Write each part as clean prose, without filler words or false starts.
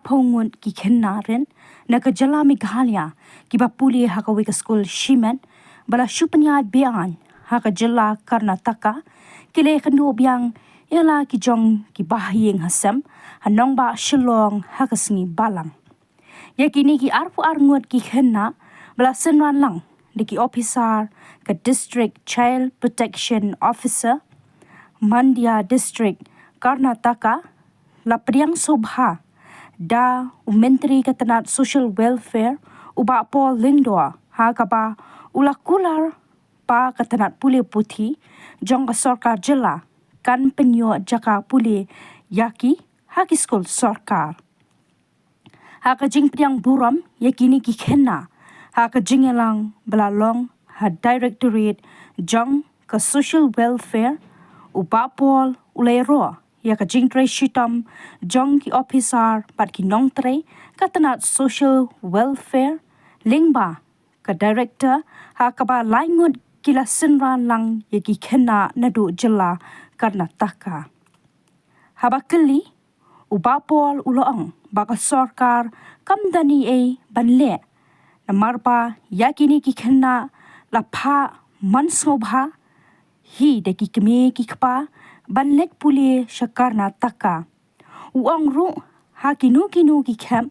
pongun ki kennaren na ka jala Meghalaya ki bapuli ha ka wika school shimen bala shupanya bian ha ka jala Karnataka kile kanu biang yala ki jong ki bahiyeng hasam hanong ba Shillong ha ka singi balang yakini ki arpu arngut ki kenna bala senran lang di ki officer ka district child protection officer Mandya district Karnataka lapriang sobha da menteri ketenat social welfare uba Paul Lingdoa ha kaba ulakular pa ketenat puli puthi jong ka sarkar jela kan penyo jaka puli yaki ha ki skol sarkar ha ka jing priang buram yakini ki khenna ha ka jingelang belalong ha directorate jong ka social welfare uba Paul ulero ya ka jingtre shitam jong ki officer pat ki nongtre katanat social welfare lingba ka director ha ka ba laingut kila sinran lang ya ki khenna nadu jilla Karnataka habakali uba Paul uloong baka sarkar kamdani e banle namarpa yakini ki khenna la pha mansobha hi de ki kme ki kpa banlek puli shakarna taka uang ru ha kinu ki kem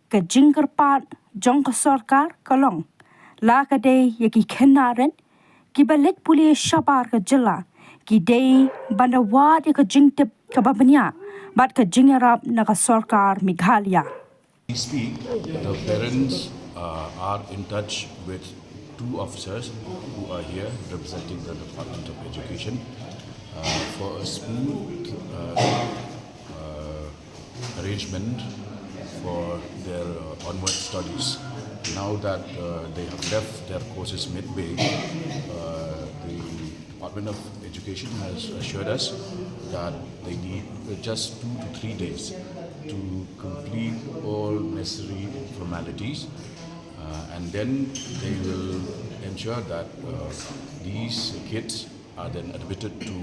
ka jingkar pat jong ka sarkar kalong la ka de ya ki khenaren ki balek puli shabar ka jila ki de bandawat ya ka jingtip ka babanya bat ka jingarap na ka sarkar Meghalaya. We speak, the parents are in touch with two officers who are here representing the Department of Education for a smooth arrangement for their onward studies. Now that they have left their courses midway, the Department of Education has assured us that they need just 2 to 3 days to complete all necessary formalities. And then they will ensure that these kids are then admitted to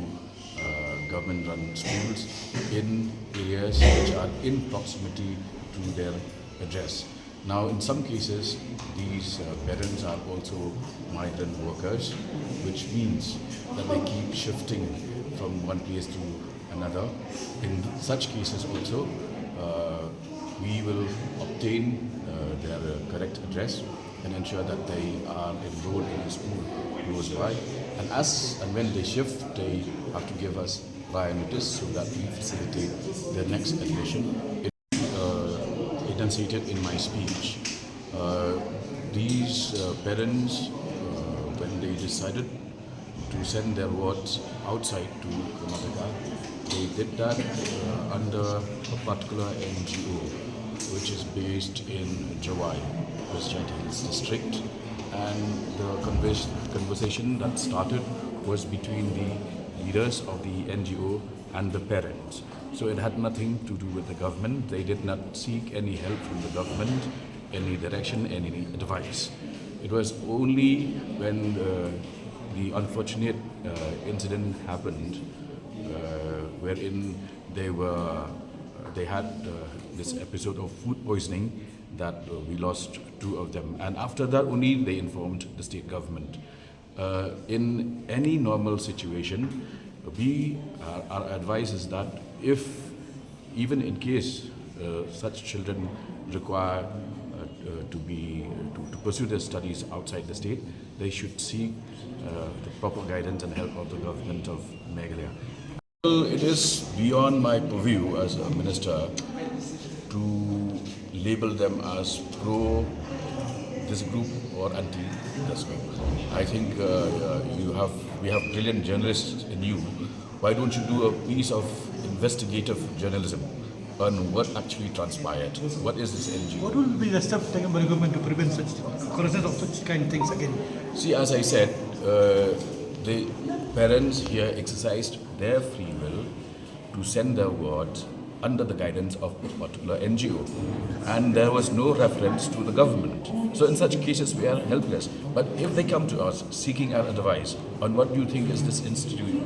government-run schools in areas which are in proximity to their address. Now, in some cases, these parents are also migrant workers, which means that they keep shifting from one place to another. In such cases also, we will obtain their correct address and ensure that they are enrolled in a school close by. And as and when they shift, they have to give us prior notice so that we facilitate their next admission. Enunciated in my speech, these parents, when they decided to send their wards outside to Karnataka, they did that under a particular NGO, which is based in Jawai, West Hills district. And the conversation that started was between the leaders of the NGO and the parents. So it had nothing to do with the government. They did not seek any help from the government, any direction, any advice. It was only when the unfortunate incident happened, wherein they had this episode of food poisoning, that we lost 2 of them. And after that only they informed the state government. In any normal situation, our advice is that if, even in case such children require to pursue their studies outside the state, they should seek the proper guidance and help of the government of Meghalaya. Well, it is beyond my purview as a minister to label them as pro this group or anti this group. I think we have brilliant journalists in you. Why don't you do a piece of investigative journalism on what actually transpired? What is this NGO? What will be the steps taken by the government to prevent such occurrences of such kind of things again? See, as I said, the parents here exercised their free will to send their wards under the guidance of a particular NGO. And there was no reference to the government. So in such cases, we are helpless. But if they come to us seeking our advice on what do you think is this institute,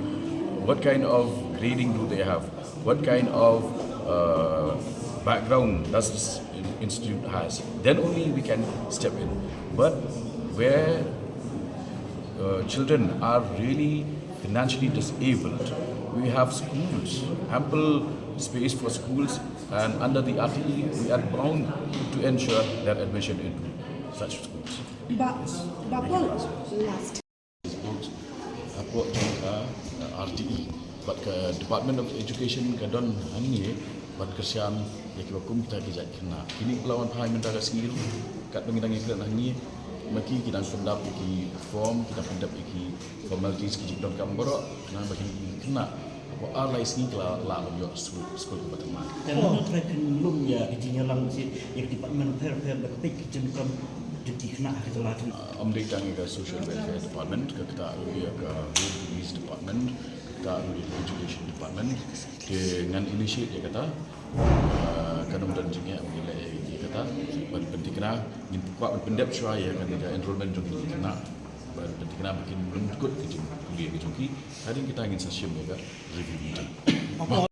what kind of grading do they have, what kind of background does this institute has, then only we can step in. But where children are really financially disabled, we have schools, ample space for schools, and under the RTE, we are bound to ensure their admission into such schools. Bapa last. Apa RTE, but Department of Education kadon hangi, but kesian ya kibakum kita kijak kena. Kini pelawan pahai mentara skill, kat pengitan iklan hangi, maki kita pendap iki form, kita pendap iki formalities kijik don kamborok, kena bagi kena. Apa alai sini kela yo school ke pertama. Kalau try kan belum ya izinnya lang si yang Department Fair berpik kitchen kam jadi kena kita lah. Amdik tangi ke Social Welfare Department, ke kita ke Home Police Department, kita Education Department dengan inisiatif ya kata kanum dan jingnya bila ya kata penting kena ingin kuat pendep ya kan ada enrollment jong kena penting kena bikin belum ikut ke kuliah ke joki hari kita ingin sesium ya review.